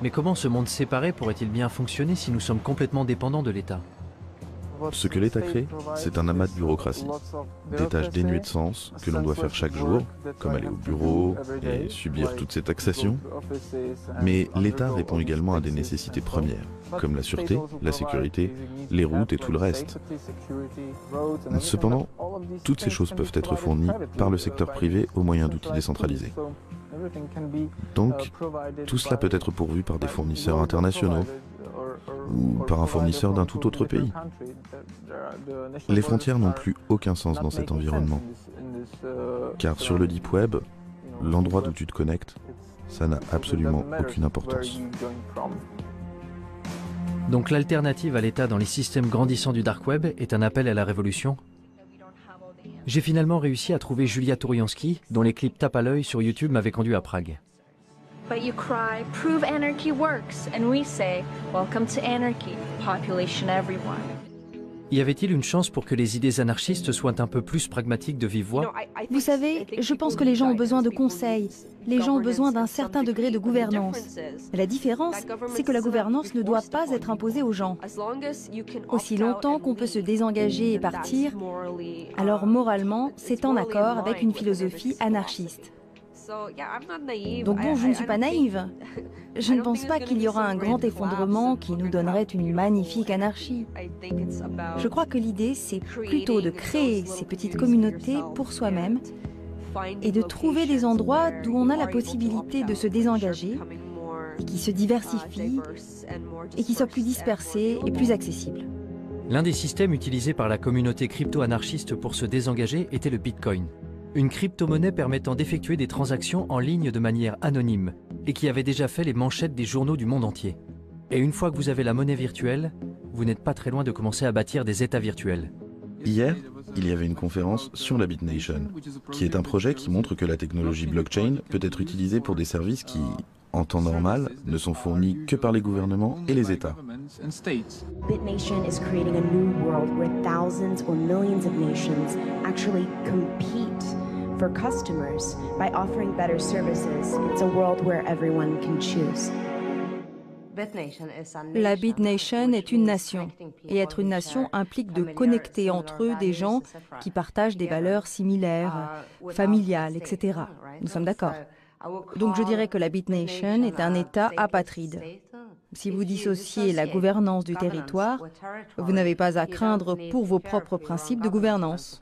Mais comment ce monde séparé pourrait-il bien fonctionner si nous sommes complètement dépendants de l'État? Ce que l'État crée, c'est un amas de bureaucratie, des tâches dénuées de sens que l'on doit faire chaque jour, comme aller au bureau et subir toutes ces taxations. Mais l'État répond également à des nécessités premières, comme la sûreté, la sécurité, les routes et tout le reste. Cependant, toutes ces choses peuvent être fournies par le secteur privé au moyen d'outils décentralisés. Donc, tout cela peut être pourvu par des fournisseurs internationaux, ou par un fournisseur d'un tout autre pays. Les frontières n'ont plus aucun sens dans cet environnement. Car sur le Deep Web, l'endroit d'où tu te connectes, ça n'a absolument aucune importance. Donc l'alternative à l'État dans les systèmes grandissants du Dark Web est un appel à la révolution? J'ai finalement réussi à trouver Julia Touriansky, dont les clips tape à l'œil sur YouTube m'avaient conduit à Prague. But you cry, prove anarchy works, and we say, welcome to anarchy, population everyone. Y avait-il une chance pour que les idées anarchistes soient un peu plus pragmatiques de vive voix? Vous savez, je pense que les gens ont besoin de conseils. Les gens ont besoin d'un certain degré de gouvernance. Mais la différence, c'est que la gouvernance ne doit pas être imposée aux gens. Aussi longtemps qu'on peut se désengager et partir, alors moralement, c'est en accord avec une philosophie anarchiste. Donc bon, je ne suis pas naïve. Je ne pense pas qu'il y aura un grand effondrement qui nous donnerait une magnifique anarchie. Je crois que l'idée, c'est plutôt de créer ces petites communautés pour soi-même et de trouver des endroits d'où on a la possibilité de se désengager et qui se diversifient et qui soient plus dispersés et plus accessibles. L'un des systèmes utilisés par la communauté crypto-anarchiste pour se désengager était le Bitcoin. Une crypto-monnaie permettant d'effectuer des transactions en ligne de manière anonyme et qui avait déjà fait les manchettes des journaux du monde entier. Et une fois que vous avez la monnaie virtuelle, vous n'êtes pas très loin de commencer à bâtir des États virtuels. Hier, il y avait une conférence sur la BitNation, qui est un projet qui montre que la technologie blockchain peut être utilisée pour des services qui, en temps normal, ne sont fournis que par les gouvernements et les États. BitNation is creating a new world where thousands or millions of nations actually compete for customers by offering better services. It's a world where everyone can choose. La BitNation est une nation, et être une nation implique de connecter entre eux des gens qui partagent des valeurs similaires, familiales, etc. Nous sommes d'accord. Donc je dirais que la BitNation est un État apatride. Si vous dissociez la gouvernance du territoire, vous n'avez pas à craindre pour vos propres principes de gouvernance.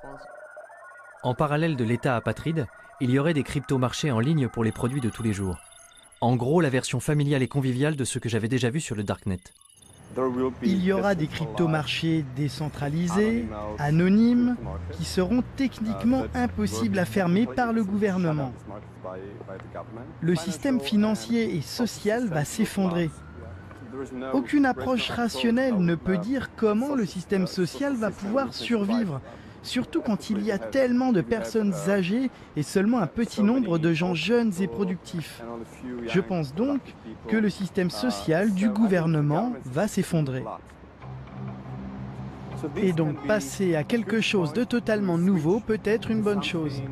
En parallèle de l'État apatride, il y aurait des crypto-marchés en ligne pour les produits de tous les jours. En gros, la version familiale et conviviale de ce que j'avais déjà vu sur le Darknet. Il y aura des crypto-marchés décentralisés, anonymes, qui seront techniquement impossibles à fermer par le gouvernement. Le système financier et social va s'effondrer. Aucune approche rationnelle ne peut dire comment le système social va pouvoir survivre, surtout quand il y a tellement de personnes âgées et seulement un petit nombre de gens jeunes et productifs. Je pense donc que le système social du gouvernement va s'effondrer. Et donc passer à quelque chose de totalement nouveau peut être une bonne chose.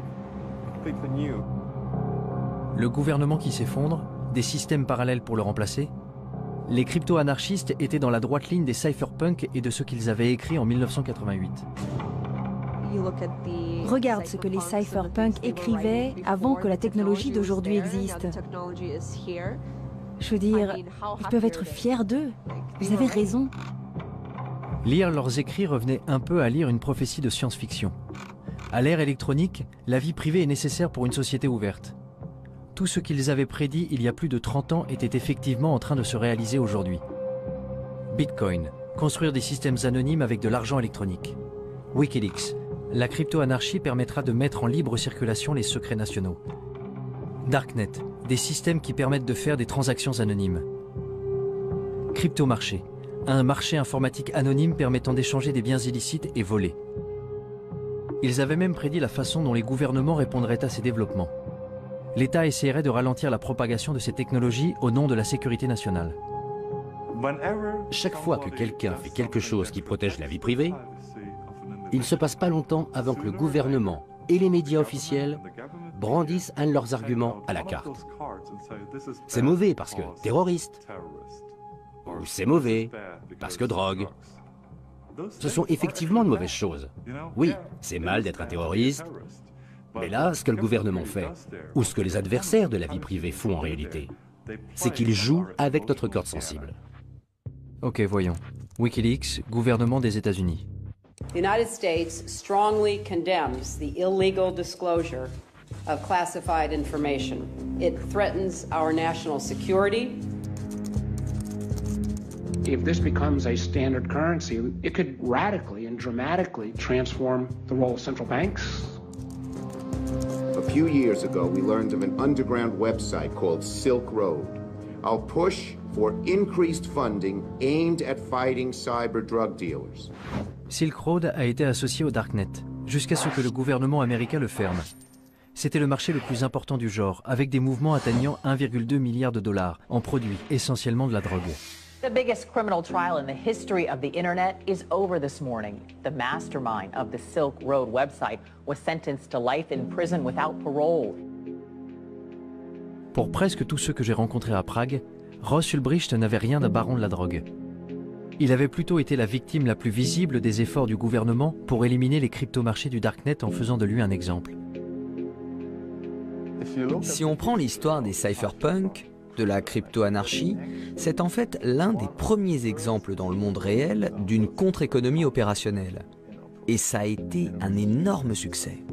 Le gouvernement qui s'effondre, des systèmes parallèles pour le remplacer. Les crypto-anarchistes étaient dans la droite ligne des cypherpunks et de ce qu'ils avaient écrit en 1988. Regarde ce que les cypherpunks écrivaient avant que la technologie d'aujourd'hui existe. Je veux dire, ils peuvent être fiers d'eux. Vous avez raison. Lire leurs écrits revenait un peu à lire une prophétie de science-fiction. À l'ère électronique, la vie privée est nécessaire pour une société ouverte. Tout ce qu'ils avaient prédit il y a plus de 30 ans était effectivement en train de se réaliser aujourd'hui. Bitcoin, construire des systèmes anonymes avec de l'argent électronique. Wikileaks, la crypto-anarchie permettra de mettre en libre circulation les secrets nationaux. Darknet, des systèmes qui permettent de faire des transactions anonymes. Crypto-marché, un marché informatique anonyme permettant d'échanger des biens illicites et volés. Ils avaient même prédit la façon dont les gouvernements répondraient à ces développements. L'État essaierait de ralentir la propagation de ces technologies au nom de la sécurité nationale. Chaque fois que quelqu'un fait quelque chose qui protège la vie privée, il ne se passe pas longtemps avant que le gouvernement et les médias officiels brandissent un de leurs arguments à la carte. C'est mauvais parce que terroriste, ou c'est mauvais parce que drogue. Ce sont effectivement de mauvaises choses. Oui, c'est mal d'être un terroriste, mais là, ce que le gouvernement fait, ou ce que les adversaires de la vie privée font en réalité, c'est qu'ils jouent avec notre corde sensible. Ok, voyons. Wikileaks, gouvernement des États-Unis. The United States strongly condemns the illegal disclosure of classified information. It threatens our national security. If this becomes a standard currency, it could radically and dramatically transform the role of central banks. A few years ago, we learned of an underground website called Silk Road. Our push for increased funding aimed at fighting cyber drug dealers. Silk Road a été associé au Darknet, jusqu'à ce que le gouvernement américain le ferme. C'était le marché le plus important du genre, avec des mouvements atteignant 1,2 milliard de dollars en produits, essentiellement de la drogue. The biggest criminal trial in the history of the internet is over this morning. The mastermind of the Silk Road website was sentenced to life in prison without parole. Pour presque tous ceux que j'ai rencontrés à Prague, Ross Ulbricht n'avait rien d'un baron de la drogue. Il avait plutôt été la victime la plus visible des efforts du gouvernement pour éliminer les cryptomarchés du Darknet en faisant de lui un exemple. Si on prend l'histoire des cypherpunks, de la crypto-anarchie, c'est en fait l'un des premiers exemples dans le monde réel d'une contre-économie opérationnelle. Et ça a été un énorme succès.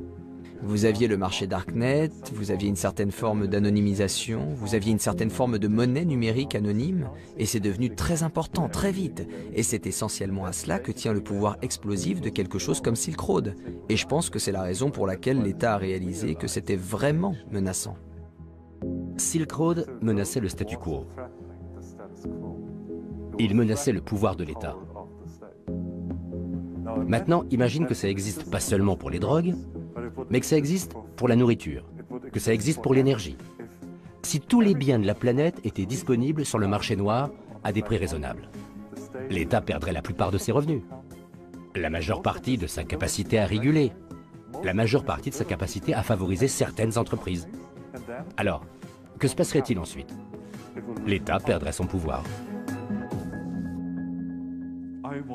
Vous aviez le marché Darknet, vous aviez une certaine forme d'anonymisation, vous aviez une certaine forme de monnaie numérique anonyme, et c'est devenu très important, très vite. Et c'est essentiellement à cela que tient le pouvoir explosif de quelque chose comme Silk Road. Et je pense que c'est la raison pour laquelle l'État a réalisé que c'était vraiment menaçant. Silk Road menaçait le statu quo. Il menaçait le pouvoir de l'État. Maintenant, imagine que ça existe pas seulement pour les drogues, mais que ça existe pour la nourriture, que ça existe pour l'énergie. Si tous les biens de la planète étaient disponibles sur le marché noir à des prix raisonnables, l'État perdrait la plupart de ses revenus, la majeure partie de sa capacité à réguler, la majeure partie de sa capacité à favoriser certaines entreprises. Alors, que se passerait-il ensuite? L'État perdrait son pouvoir.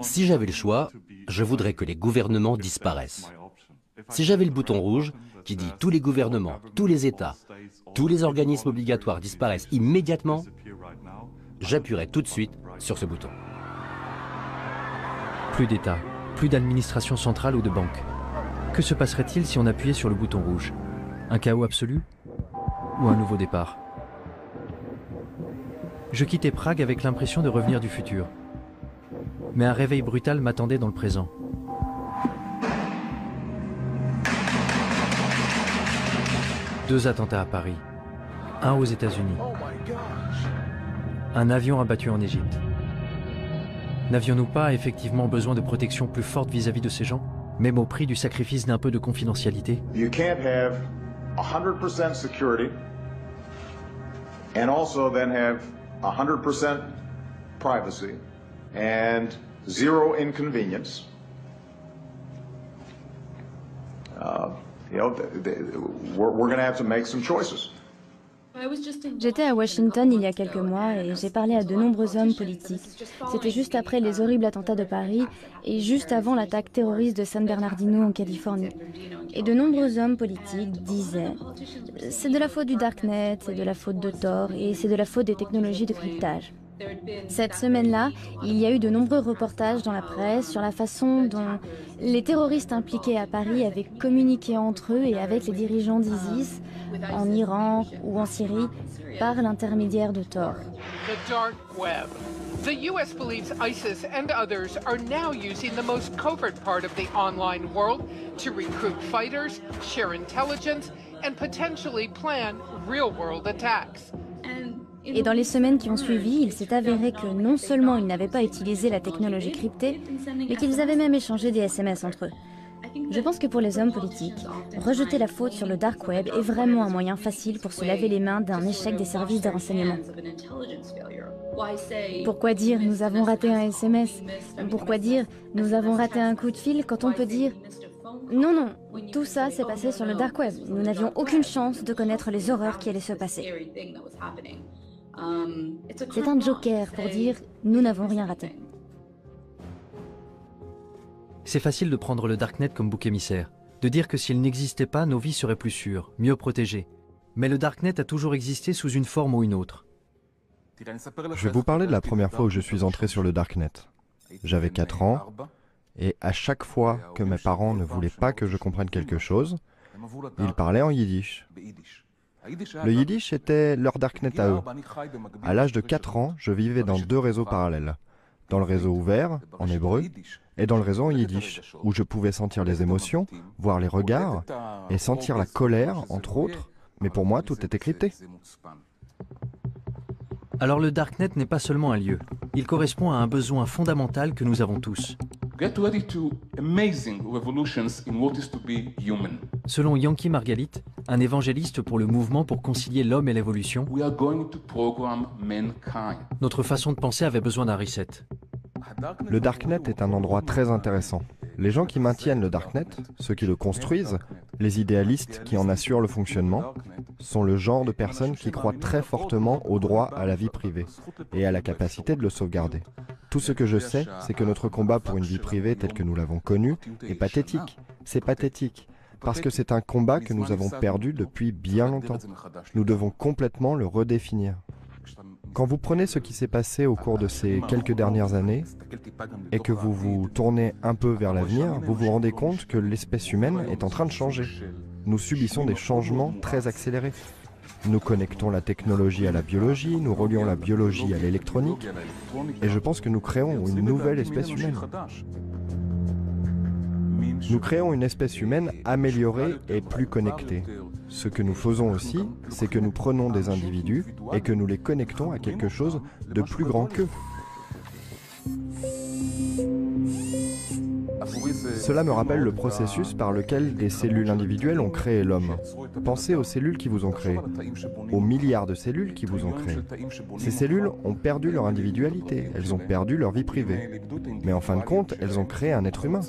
Si j'avais le choix, je voudrais que les gouvernements disparaissent. Si j'avais le bouton rouge qui dit tous les gouvernements, tous les États, tous les organismes obligatoires disparaissent immédiatement, j'appuierais tout de suite sur ce bouton. Plus d'État, plus d'administration centrale ou de banque. Que se passerait-il si on appuyait sur le bouton rouge? Un chaos absolu? Ou un nouveau départ? Je quittais Prague avec l'impression de revenir du futur. Mais un réveil brutal m'attendait dans le présent. Deux attentats à Paris, un aux États-Unis, un avion abattu en Égypte. N'avions-nous pas effectivement besoin de protection plus forte vis-à-vis de ces gens, même au prix du sacrifice d'un peu de confidentialité? You can't have 100% security and also then have 100% privacy and zero inconvenience. We're going to have to make some choices. J'étais à Washington il y a quelques mois et j'ai parlé à de nombreux hommes politiques. C'était juste après les horribles attentats de Paris et juste avant l'attaque terroriste de San Bernardino en Californie. Et de nombreux hommes politiques disaient « C'est de la faute du Darknet, c'est de la faute de Tor et c'est de la faute des technologies de cryptage ». Cette semaine-là, il y a eu de nombreux reportages dans la presse sur la façon dont les terroristes impliqués à Paris avaient communiqué entre eux et avec les dirigeants d'ISIS en Iran ou en Syrie par l'intermédiaire de Tor. The dark web. The US believes ISIS and others are now using the most covert part of the online world to recruit fighters, share intelligence, and potentially plan real-world attacks. Et dans les semaines qui ont suivi, il s'est avéré que non seulement ils n'avaient pas utilisé la technologie cryptée, mais qu'ils avaient même échangé des SMS entre eux. Je pense que pour les hommes politiques, rejeter la faute sur le dark web est vraiment un moyen facile pour se laver les mains d'un échec des services de renseignement. Pourquoi dire « nous avons raté un SMS » ? Pourquoi dire « nous avons raté un coup de fil » quand on peut dire « non, non, tout ça s'est passé sur le dark web, nous n'avions aucune chance de connaître les horreurs qui allaient se passer ». C'est un joker pour dire « nous n'avons rien raté ». C'est facile de prendre le Darknet comme bouc émissaire, de dire que s'il n'existait pas, nos vies seraient plus sûres, mieux protégées. Mais le Darknet a toujours existé sous une forme ou une autre. Je vais vous parler de la première fois où je suis entré sur le Darknet. J'avais 4 ans, et à chaque fois que mes parents ne voulaient pas que je comprenne quelque chose, ils parlaient en yiddish. Le yiddish était leur Darknet à eux. À l'âge de 4 ans, je vivais dans 2 réseaux parallèles. Dans le réseau ouvert, en hébreu, et dans le réseau en yiddish, où je pouvais sentir les émotions, voir les regards, et sentir la colère, entre autres, mais pour moi, tout était crypté. Alors le Darknet n'est pas seulement un lieu, il correspond à un besoin fondamental que nous avons tous. Selon Yanky Margalit, un évangéliste pour le mouvement pour concilier l'homme et l'évolution, notre façon de penser avait besoin d'un reset. Le Darknet est un endroit très intéressant. Les gens qui maintiennent le Darknet, ceux qui le construisent, les idéalistes qui en assurent le fonctionnement, sont le genre de personnes qui croient très fortement au droit à la vie privée et à la capacité de le sauvegarder. Tout ce que je sais, c'est que notre combat pour une vie privée telle que nous l'avons connue est pathétique. C'est pathétique, parce que c'est un combat que nous avons perdu depuis bien longtemps. Nous devons complètement le redéfinir. Quand vous prenez ce qui s'est passé au cours de ces quelques dernières années et que vous vous tournez un peu vers l'avenir, vous vous rendez compte que l'espèce humaine est en train de changer. Nous subissons des changements très accélérés. Nous connectons la technologie à la biologie, nous relions la biologie à l'électronique, et je pense que nous créons une nouvelle espèce humaine. Nous créons une espèce humaine améliorée et plus connectée. Ce que nous faisons aussi, c'est que nous prenons des individus et que nous les connectons à quelque chose de plus grand qu'eux. Cela me rappelle le processus par lequel des cellules individuelles ont créé l'homme. Pensez aux cellules qui vous ont créé, aux milliards de cellules qui vous ont créé. Ces cellules ont perdu leur individualité, elles ont perdu leur vie privée. Mais en fin de compte, elles ont créé un être humain.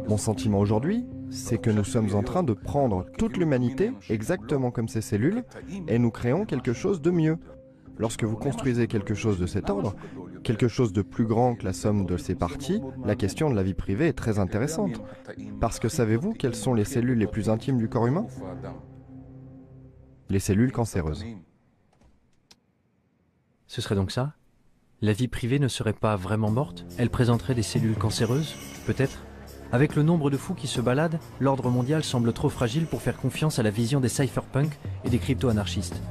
Mon sentiment aujourd'hui, c'est que nous sommes en train de prendre toute l'humanité, exactement comme ces cellules, et nous créons quelque chose de mieux. Lorsque vous construisez quelque chose de cet ordre, quelque chose de plus grand que la somme de ses parties, la question de la vie privée est très intéressante. Parce que savez-vous quelles sont les cellules les plus intimes du corps humain? Les cellules cancéreuses. Ce serait donc ça? La vie privée ne serait pas vraiment morte? Elle présenterait des cellules cancéreuses? Peut-être? Avec le nombre de fous qui se baladent, l'ordre mondial semble trop fragile pour faire confiance à la vision des cypherpunks et des crypto-anarchistes.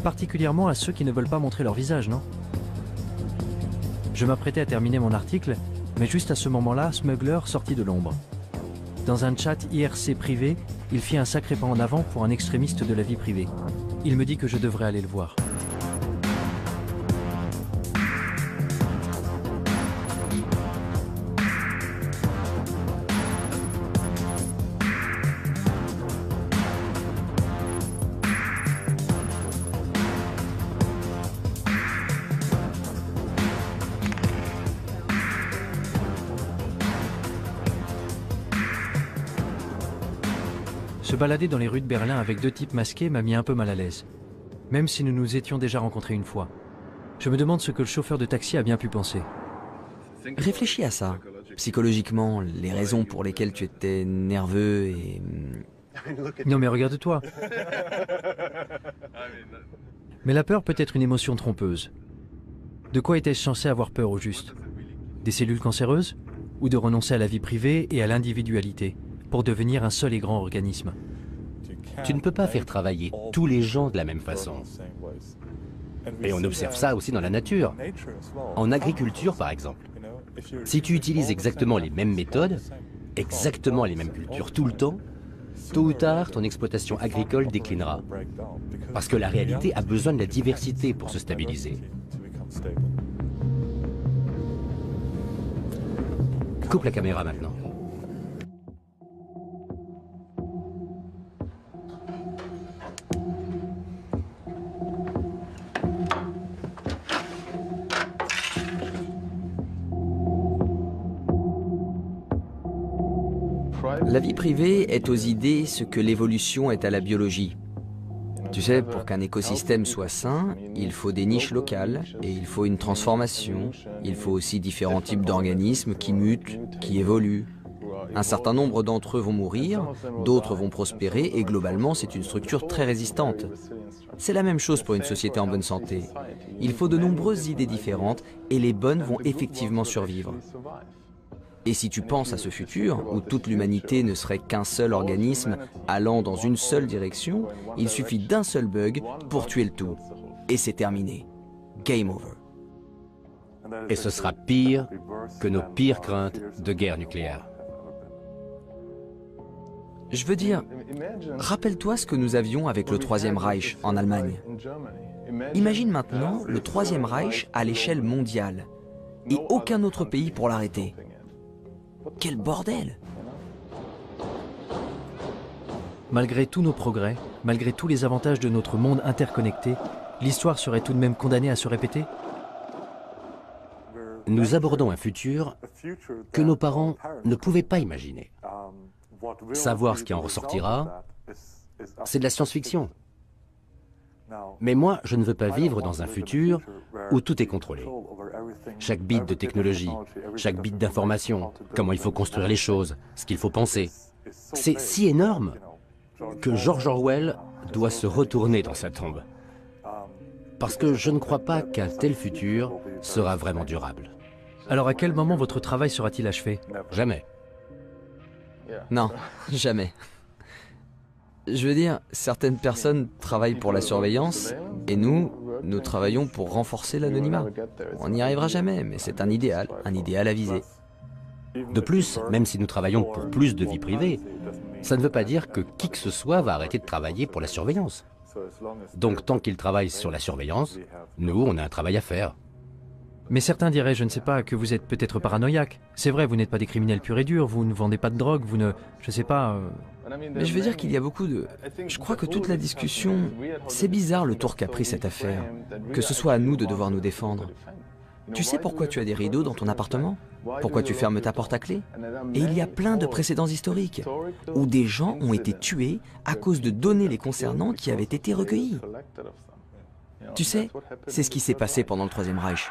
Particulièrement à ceux qui ne veulent pas montrer leur visage, non? Je m'apprêtais à terminer mon article, mais juste à ce moment-là, Smuggler sortit de l'ombre. Dans un chat IRC privé, il fit un sacré pas en avant pour un extrémiste de la vie privée. Il me dit que je devrais aller le voir. Se balader dans les rues de Berlin avec deux types masqués m'a mis un peu mal à l'aise, même si nous nous étions déjà rencontrés une fois. Je me demande ce que le chauffeur de taxi a bien pu penser. Réfléchis à ça. Psychologiquement, les raisons pour lesquelles tu étais nerveux et... Non mais regarde-toi. Mais la peur peut être une émotion trompeuse. De quoi était-je censé avoir peur au juste? Des cellules cancéreuses? Ou de renoncer à la vie privée et à l'individualité pour devenir un seul et grand organisme? Tu ne peux pas faire travailler tous les gens de la même façon. Et on observe ça aussi dans la nature. En agriculture, par exemple. Si tu utilises exactement les mêmes méthodes, exactement les mêmes cultures tout le temps, tôt ou tard, ton exploitation agricole déclinera. Parce que la réalité a besoin de la diversité pour se stabiliser. Coupe la caméra maintenant. La vie privée est aux idées ce que l'évolution est à la biologie. Tu sais, pour qu'un écosystème soit sain, il faut des niches locales et il faut une transformation. Il faut aussi différents types d'organismes qui mutent, qui évoluent. Un certain nombre d'entre eux vont mourir, d'autres vont prospérer et globalement, c'est une structure très résistante. C'est la même chose pour une société en bonne santé. Il faut de nombreuses idées différentes et les bonnes vont effectivement survivre. Et si tu penses à ce futur, où toute l'humanité ne serait qu'un seul organisme allant dans une seule direction, il suffit d'un seul bug pour tuer le tout. Et c'est terminé. Game over. Et ce sera pire que nos pires craintes de guerre nucléaire. Je veux dire, rappelle-toi ce que nous avions avec le Troisième Reich en Allemagne. Imagine maintenant le Troisième Reich à l'échelle mondiale et aucun autre pays pour l'arrêter. Quel bordel! Malgré tous nos progrès, malgré tous les avantages de notre monde interconnecté, l'histoire serait tout de même condamnée à se répéter? Nous abordons un futur que nos parents ne pouvaient pas imaginer. Savoir ce qui en ressortira, c'est de la science-fiction. Mais moi, je ne veux pas vivre dans un futur où tout est contrôlé. Chaque bit de technologie, chaque bit d'information, comment il faut construire les choses, ce qu'il faut penser. C'est si énorme que George Orwell doit se retourner dans sa tombe. Parce que je ne crois pas qu'un tel futur sera vraiment durable. Alors à quel moment votre travail sera-t-il achevé? Jamais. Non, jamais. Je veux dire, certaines personnes travaillent pour la surveillance, et nous travaillons pour renforcer l'anonymat. On n'y arrivera jamais, mais c'est un idéal à viser. De plus, même si nous travaillons pour plus de vie privée, ça ne veut pas dire que qui que ce soit va arrêter de travailler pour la surveillance. Donc tant qu'ils travaillent sur la surveillance, nous, on a un travail à faire. Mais certains diraient, je ne sais pas, que vous êtes peut-être paranoïaque. C'est vrai, vous n'êtes pas des criminels purs et durs, vous ne vendez pas de drogue, vous ne... je sais pas... Mais je veux dire qu'il y a beaucoup de... Je crois que toute la discussion... C'est bizarre le tour qu'a pris cette affaire. Que ce soit à nous de devoir nous défendre. Tu sais pourquoi tu as des rideaux dans ton appartement? Pourquoi tu fermes ta porte à clé? Et il y a plein de précédents historiques, où des gens ont été tués à cause de données les concernant qui avaient été recueillies. Tu sais, c'est ce qui s'est passé pendant le Troisième Reich.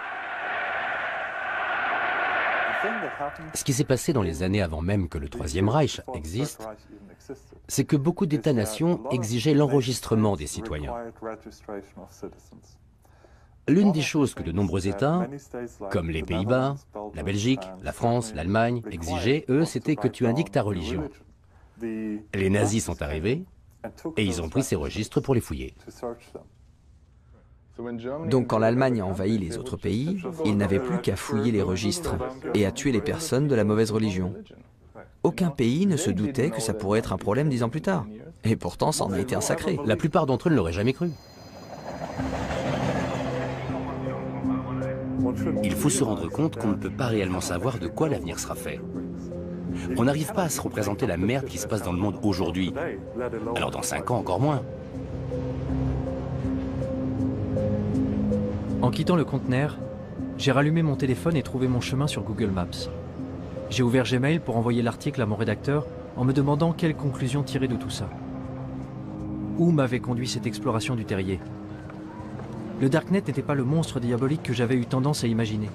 Ce qui s'est passé dans les années avant même que le Troisième Reich existe, c'est que beaucoup d'États-nations exigeaient l'enregistrement des citoyens. L'une des choses que de nombreux États, comme les Pays-Bas, la Belgique, la France, l'Allemagne, exigeaient, eux, c'était que tu indiques ta religion. Les nazis sont arrivés et ils ont pris ces registres pour les fouiller. Donc quand l'Allemagne a envahi les autres pays, ils n'avaient plus qu'à fouiller les registres et à tuer les personnes de la mauvaise religion. Aucun pays ne se doutait que ça pourrait être un problème 10 ans plus tard. Et pourtant, ça en a été un sacré. La plupart d'entre eux ne l'auraient jamais cru. Il faut se rendre compte qu'on ne peut pas réellement savoir de quoi l'avenir sera fait. On n'arrive pas à se représenter la merde qui se passe dans le monde aujourd'hui. Alors dans 5 ans, encore moins. En quittant le conteneur, j'ai rallumé mon téléphone et trouvé mon chemin sur Google Maps. J'ai ouvert Gmail pour envoyer l'article à mon rédacteur en me demandant quelles conclusions tirer de tout ça. Où m'avait conduit cette exploration du terrier? Le Darknet n'était pas le monstre diabolique que j'avais eu tendance à imaginer.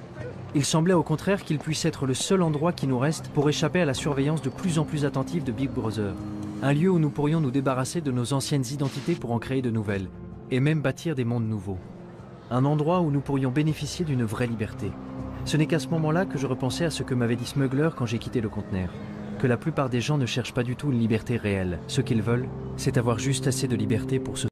Il semblait au contraire qu'il puisse être le seul endroit qui nous reste pour échapper à la surveillance de plus en plus attentive de Big Brother. Un lieu où nous pourrions nous débarrasser de nos anciennes identités pour en créer de nouvelles, et même bâtir des mondes nouveaux. Un endroit où nous pourrions bénéficier d'une vraie liberté. Ce n'est qu'à ce moment-là que je repensais à ce que m'avait dit Smuggler quand j'ai quitté le conteneur. Que la plupart des gens ne cherchent pas du tout une liberté réelle. Ce qu'ils veulent, c'est avoir juste assez de liberté pour se